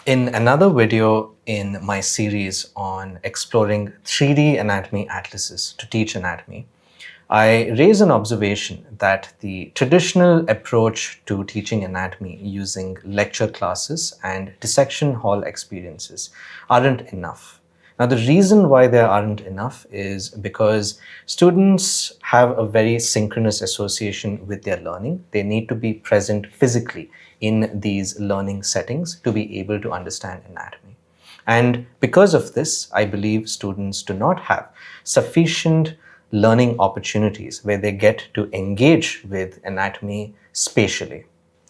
In another video in my series on exploring 3D anatomy atlases to teach anatomy, I raise an observation that the traditional approach to teaching anatomy using lecture classes and dissection hall experiences aren't enough. Now, the reason why they aren't enough is because students have a very synchronous association with their learning. They need to be present physically in these learning settings to be able to understand anatomy. And because of this, I believe students do not have sufficient learning opportunities where they get to engage with anatomy spatially.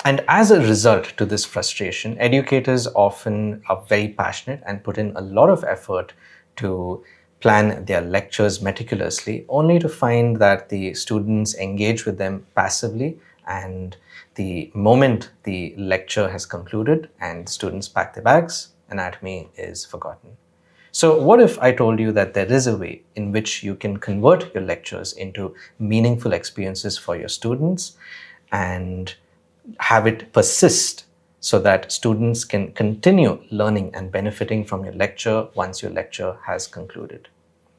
And as a result to this frustration, educators often are very passionate and put in a lot of effort to plan their lectures meticulously, only to find that the students engage with them passively, and the moment the lecture has concluded and students pack their bags, anatomy is forgotten. So what if I told you that there is a way in which you can convert your lectures into meaningful experiences for your students and have it persist so that students can continue learning and benefiting from your lecture once your lecture has concluded?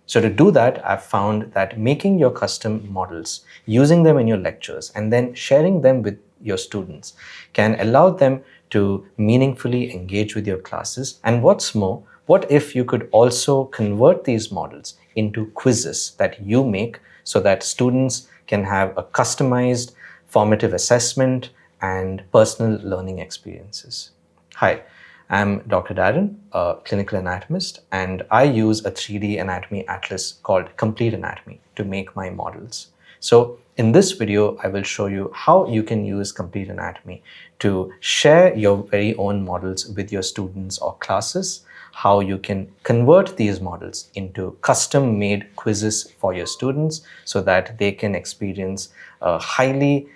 So to do that, I've found that making your custom models, using them in your lectures, and then sharing them with your students can allow them to meaningfully engage with your classes. And what's more, what if you could also convert these models into quizzes that you make so that students can have a customized formative assessment and personal learning experiences? Hi, I'm Dr. Darren, a clinical anatomist, and I use a 3D anatomy atlas called Complete Anatomy to make my models. So in this video, I will show you how you can use Complete Anatomy to share your very own models with your students or classes, how you can convert these models into custom-made quizzes for your students so that they can experience a highly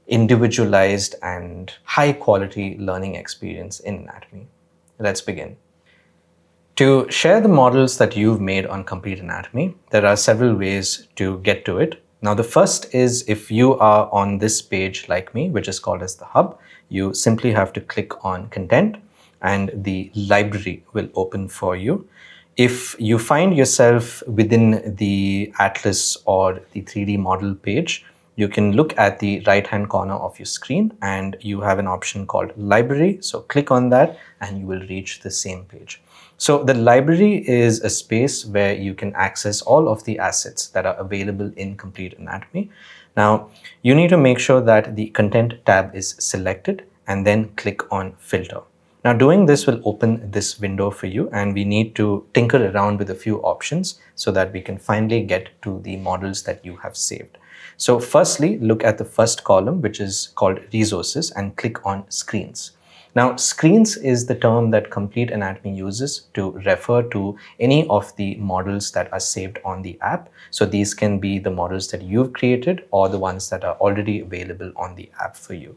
individualized and high quality learning experience in anatomy. Let's begin. To share the models that you've made on Complete Anatomy, there are several ways to get to it. Now, the first is if you are on this page like me, which is called as the hub, you simply have to click on content and the library will open for you. If you find yourself within the atlas or the 3D model page, you can look at the right-hand corner of your screen and you have an option called library. So click on that and you will reach the same page. So the library is a space where you can access all of the assets that are available in Complete Anatomy. Now, you need to make sure that the content tab is selected and then click on filter. Now, doing this will open this window for you, and we need to tinker around with a few options so that we can finally get to the models that you have saved. So firstly, look at the first column, which is called resources, and click on screens. Now, screens is the term that Complete Anatomy uses to refer to any of the models that are saved on the app. So these can be the models that you've created or the ones that are already available on the app for you.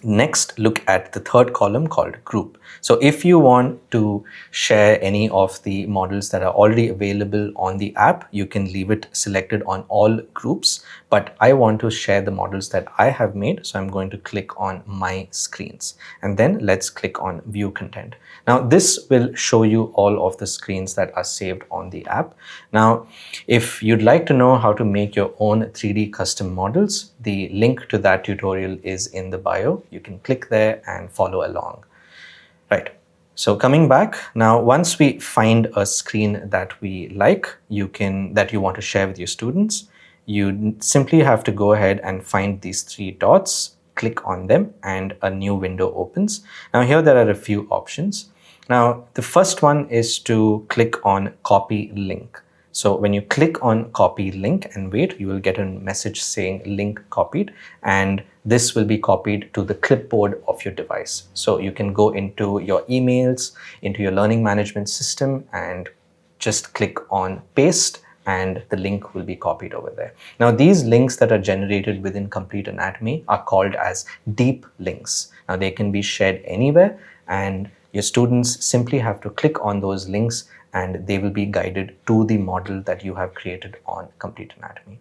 Next, look at the third column called group. So if you want to share any of the models that are already available on the app, you can leave it selected on all groups. But I want to share the models that I have made. So I'm going to click on my screens and then let's click on view content. Now this will show you all of the screens that are saved on the app. Now, if you'd like to know how to make your own 3D custom models, the link to that tutorial is in the bio. You can click there and follow along. Right. So coming back, now once we find a screen that we like, that you want to share with your students, you simply have to go ahead and find these three dots, click on them, and a new window opens. Now here there are a few options. Now the first one is to click on copy link. So when you click on copy link and wait, you will get a message saying link copied, and this will be copied to the clipboard of your device. So you can go into your emails, into your learning management system, and just click on paste and the link will be copied over there. Now these links that are generated within Complete Anatomy are called as deep links. Now they can be shared anywhere and your students simply have to click on those links and they will be guided to the model that you have created on Complete Anatomy.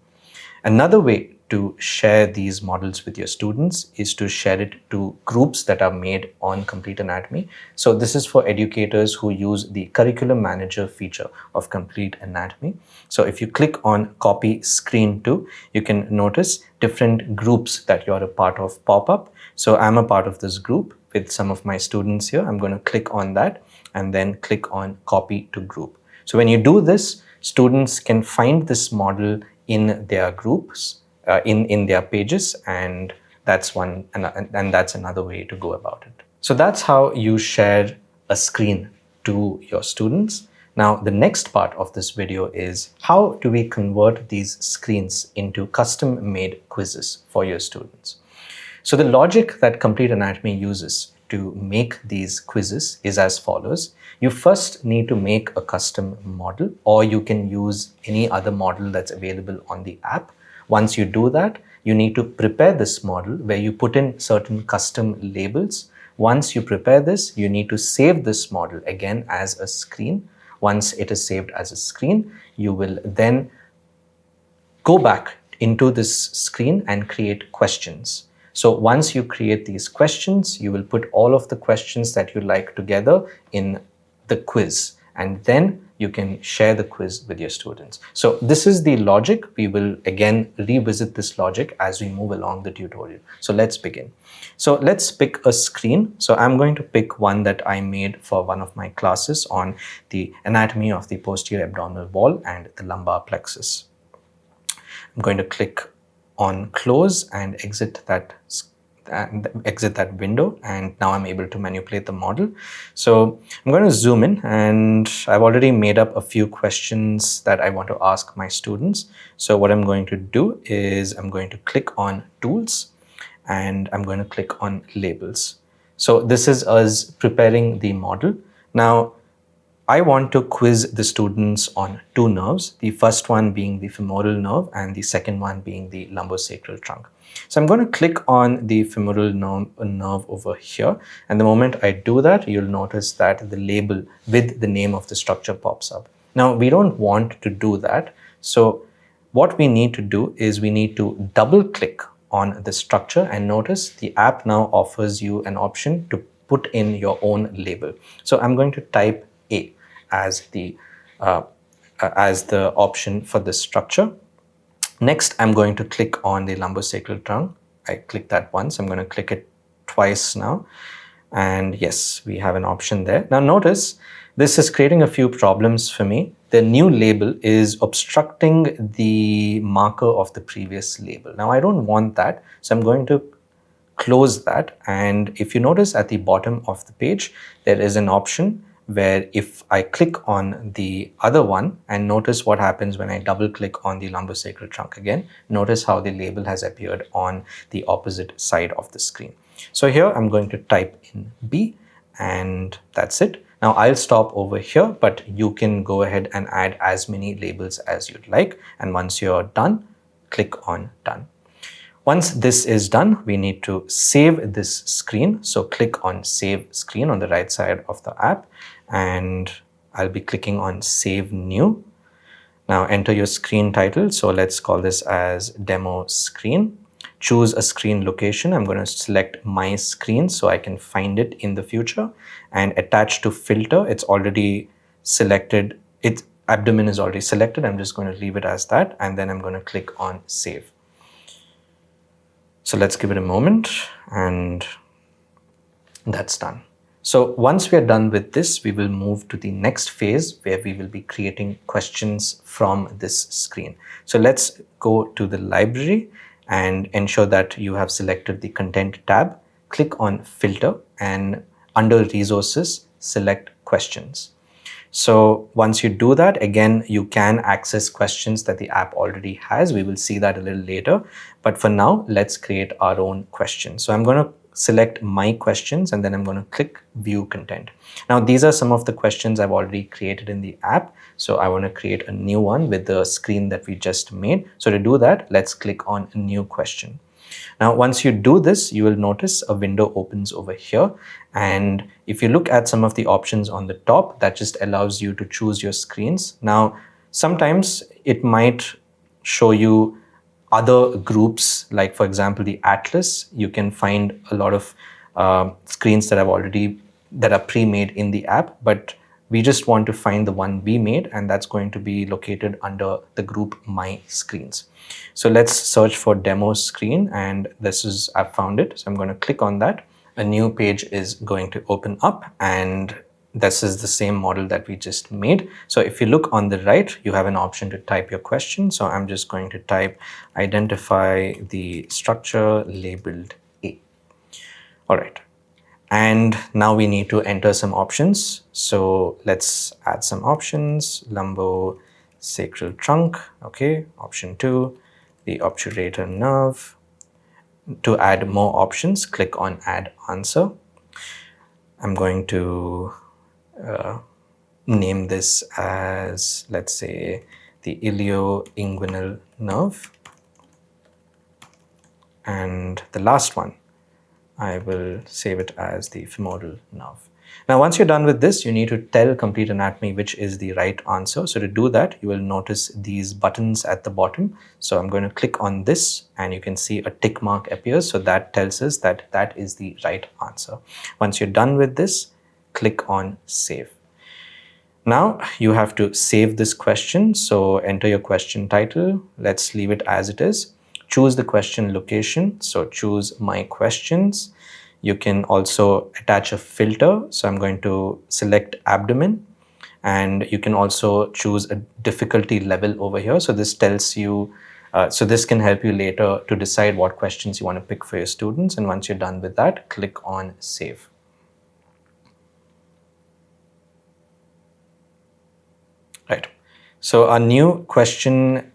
Another way to share these models with your students is to share it to groups that are made on Complete Anatomy. So this is for educators who use the Curriculum Manager feature of Complete Anatomy. So if you click on Copy Screen to, you can notice different groups that you're a part of pop up. So I'm a part of this group with some of my students here. I'm going to click on that and then click on Copy to Group. So when you do this, students can find this model in their groups, in their pages, and that's that's another way to go about it. So that's how you share a screen to your students. Now, the next part of this video is how do we convert these screens into custom-made quizzes for your students. So the logic that Complete Anatomy uses to make these quizzes is as follows. You first need to make a custom model, or you can use any other model that's available on the app. Once you do that, you need to prepare this model where you put in certain custom labels. Once you prepare this, you need to save this model again as a screen. Once it is saved as a screen, you will then go back into this screen and create questions. So once you create these questions, you will put all of the questions that you like together in the quiz, and then you can share the quiz with your students. So this is the logic. We will again revisit this logic as we move along the tutorial. So let's begin. So let's pick a screen. So I'm going to pick one that I made for one of my classes on the anatomy of the posterior abdominal wall and the lumbar plexus. I'm going to click on close and exit that window, and now I'm able to manipulate the model. So I'm going to zoom in, and I've already made up a few questions that I want to ask my students. So what I'm going to do is I'm going to click on tools and I'm going to click on labels. So this is us preparing the model. Now I want to quiz the students on two nerves, the first one being the femoral nerve and the second one being the lumbosacral trunk. So I'm going to click on the femoral nerve over here, and the moment I do that, you'll notice that the label with the name of the structure pops up. Now we don't want to do that, so what we need to do is we need to double click on the structure, and notice the app now offers you an option to put in your own label. So I'm going to type A as the option for this structure. Next, I'm going to click on the lumbosacral trunk. I clicked that once. I'm going to click it twice now. And yes, we have an option there. Now notice this is creating a few problems for me. The new label is obstructing the marker of the previous label. Now I don't want that, so I'm going to close that. And if you notice at the bottom of the page, there is an option where if I click on the other one, and notice what happens when I double click on the lumbosacral trunk again, notice how the label has appeared on the opposite side of the screen. So here I'm going to type in B, and that's it. Now I'll stop over here, but you can go ahead and add as many labels as you'd like. And once you're done, click on done. Once this is done, we need to save this screen. So click on Save Screen on the right side of the app, and I'll be clicking on Save New. Now enter your screen title. So let's call this as Demo Screen. Choose a screen location. I'm going to select My Screen so I can find it in the future, and attach to filter. It's already selected. Its abdomen is already selected. I'm just going to leave it as that, and then I'm going to click on Save. So let's give it a moment, and that's done. So once we are done with this, we will move to the next phase where we will be creating questions from this screen. So let's go to the library and ensure that you have selected the content tab. Click on filter, and under resources, select questions. So once you do that, again, you can access questions that the app already has. We will see that a little later. But for now, let's create our own question. So I'm going to select My Questions, and then I'm going to click View Content. Now, these are some of the questions I've already created in the app. So I want to create a new one with the screen that we just made. So to do that, let's click on a New Question. Now, once you do this, you will notice a window opens over here. And if you look at some of the options on the top, that just allows you to choose your screens. Now, sometimes it might show you other groups, like for example the atlas, you can find a lot of screens that are pre-made in the app, but we just want to find the one we made, and that's going to be located under the group My Screens. So let's search for demo screen, and I've found it. So I'm going to click on that. A new page is going to open up, and this is the same model that we just made. So if you look on the right, you have an option to type your question. So I'm just going to type identify the structure labeled A. All right. And now we need to enter some options. So let's add some options. Lumbosacral trunk. Okay. Option 2, the obturator nerve. To add more options, click on add answer. I'm going to name this as, let's say, the ilioinguinal nerve. And the last one, I will save it as the femoral nerve. Now, once you're done with this, you need to tell Complete Anatomy which is the right answer. So to do that, you will notice these buttons at the bottom. So I'm going to click on this, and you can see a tick mark appears. So that tells us that that is the right answer. Once you're done with this, click on Save. Now you have to save this question. So enter your question title. Let's leave it as it is. Choose the question location. So choose My Questions. You can also attach a filter. So I'm going to select abdomen, and you can also choose a difficulty level over here. So this tells you, so this can help you later to decide what questions you want to pick for your students. And once you're done with that, click on Save. Right. So our new question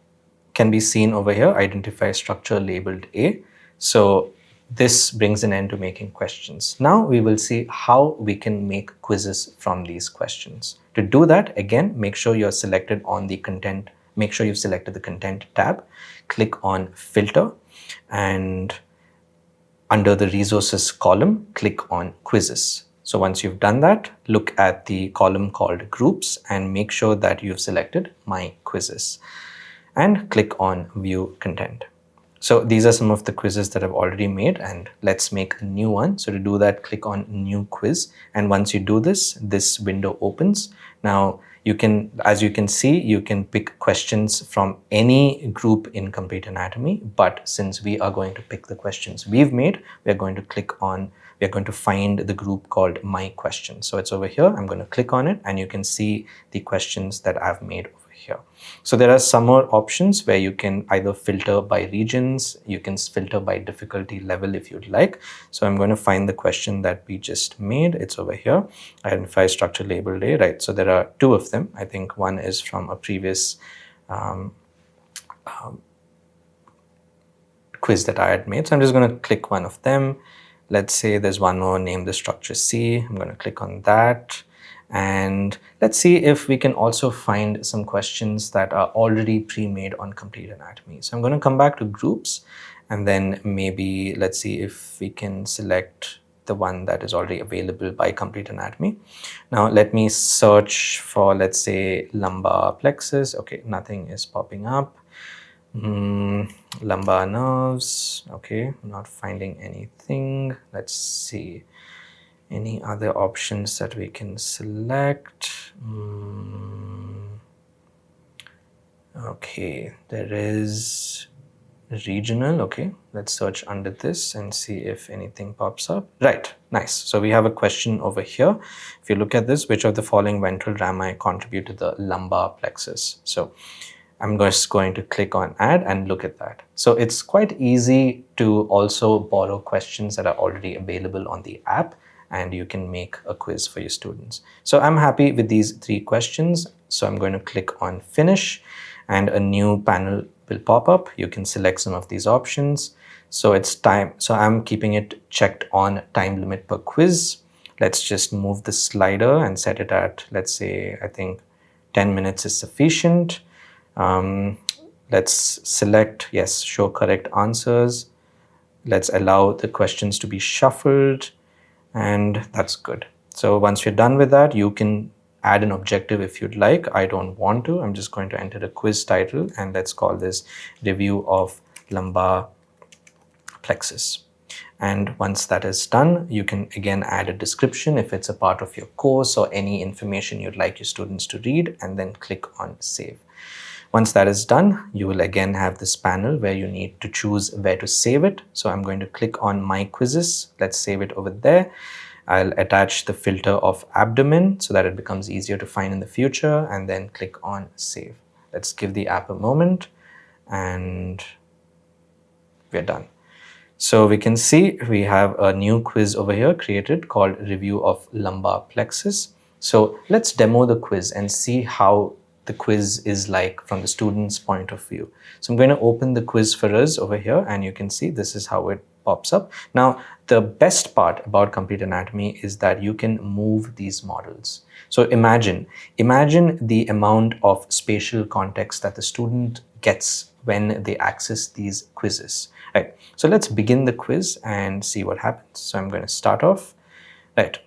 can be seen over here, identify structure labeled A. So this brings an end to making questions. Now we will see how we can make quizzes from these questions. To do that, again, make sure you're selected on the content. Make sure you've selected the content tab. Click on filter, and under the resources column, click on quizzes. So once you've done that, look at the column called groups and make sure that you've selected My Quizzes, and click on view content. So these are some of the quizzes that I've already made, and let's make a new one. So to do that, click on new quiz. And once you do this, this window opens. Now you can, as you can see, you can pick questions from any group in Complete Anatomy. But since we are going to pick the questions we've made, we're going to find the group called My Questions. So it's over here. I'm going to click on it, and you can see the questions that I've made over here. So there are some more options where you can either filter by regions, you can filter by difficulty level if you'd like. So I'm going to find the question that we just made. It's over here, identify structure labeled A, right? So there are two of them. I think one is from a previous quiz that I had made. So I'm just going to click one of them. Let's say there's one more, name the structure C. I'm going to click on that. And let's see if we can also find some questions that are already pre-made on Complete Anatomy. So I'm going to come back to groups, and then maybe let's see if we can select the one that is already available by Complete Anatomy. Now let me search for, let's say, lumbar plexus. Okay, nothing is popping up. Lumbar nerves. Okay, I'm not finding anything. Let's see. Any other options that we can select? Okay, there is regional. Okay, let's search under this and see if anything pops up. Right, nice. So we have a question over here. If you look at this, which of the following ventral rami contribute to the lumbar plexus? So I'm just going to click on add and look at that. So it's quite easy to also borrow questions that are already available on the app, and you can make a quiz for your students. So I'm happy with these 3 questions. So I'm going to click on finish, and a new panel will pop up. You can select some of these options. So it's time. So I'm keeping it checked on time limit per quiz. Let's just move the slider and set it at, let's say, I think 10 minutes is sufficient. Let's select, yes, show correct answers. Let's allow the questions to be shuffled, and that's good. So once you're done with that, you can add an objective if you'd like. I don't want to. I'm just going to enter the quiz title, and let's call this review of lumbar plexus. And once that is done, you can again add a description if it's a part of your course or any information you'd like your students to read, and then click on save. Once that is done, you will again have this panel where you need to choose where to save it. So I'm going to click on my quizzes. Let's save it over there. I'll attach the filter of abdomen so that it becomes easier to find in the future, and then click on save. Let's give the app a moment, and we're done. So we can see we have a new quiz over here created called Review of Lumbar Plexus. So let's demo the quiz and see how the quiz is like from the student's point of view. So I'm going to open the quiz for us over here, and you can see this is how it pops up. Now, the best part about complete anatomy is that you can move these models. So imagine the amount of spatial context that the student gets when they access these quizzes. Right. So let's begin the quiz and see what happens. So I'm going to start off. Right.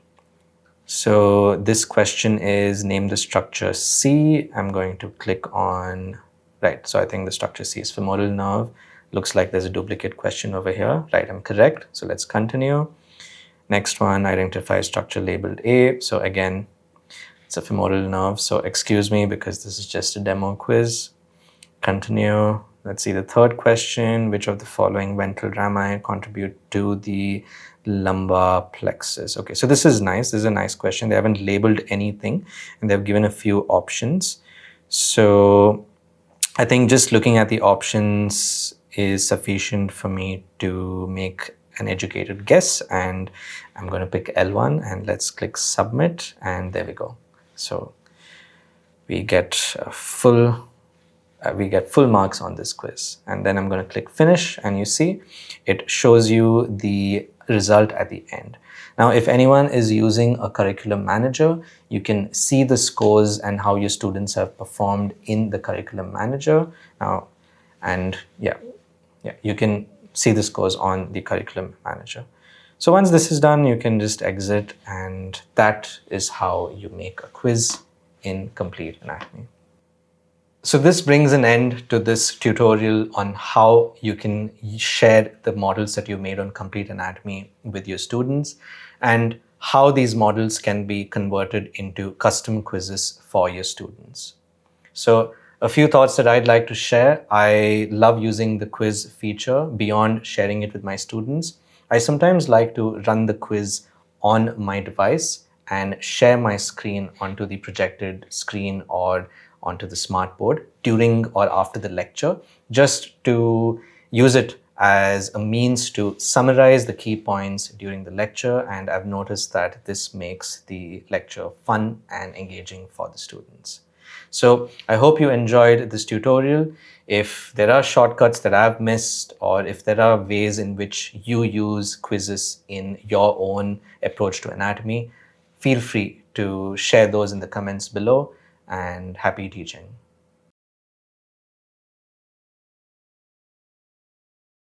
So this question is name the structure C. I'm going to click on, right. So I think the structure C is femoral nerve. Looks like there's a duplicate question over here. Right. I'm correct. So let's continue. Next one, identify structure labeled A. So again, it's a femoral nerve. So excuse me because this is just a demo quiz. Continue. Let's see the third question. Which of the following ventral rami contribute to the lumbar plexus? Okay, so this is nice. This is a nice question. They haven't labeled anything and they've given a few options. So I think just looking at the options is sufficient for me to make an educated guess, and I'm going to pick L1 and let's click submit, and there we go. So we get full marks on this quiz, and then I'm going to click finish, and you see it shows you the result at the end. Now, if anyone is using a curriculum manager, you can see the scores and how your students have performed in the curriculum manager now, and yeah, you can see the scores on the curriculum manager. So once this is done, you can just exit, and that is how you make a quiz in complete anatomy. So this brings an end to this tutorial on how you can share the models that you made on complete anatomy with your students, and how these models can be converted into custom quizzes for your students. So a few thoughts that I'd like to share. I love using the quiz feature beyond sharing it with my students. I sometimes like to run the quiz on my device and share my screen onto the projected screen or onto the smartboard during or after the lecture, just to use it as a means to summarize the key points during the lecture. And I've noticed that this makes the lecture fun and engaging for the students. So I hope you enjoyed this tutorial. If there are shortcuts that I've missed, or if there are ways in which you use quizzes in your own approach to anatomy, feel free to share those in the comments below, and happy teaching.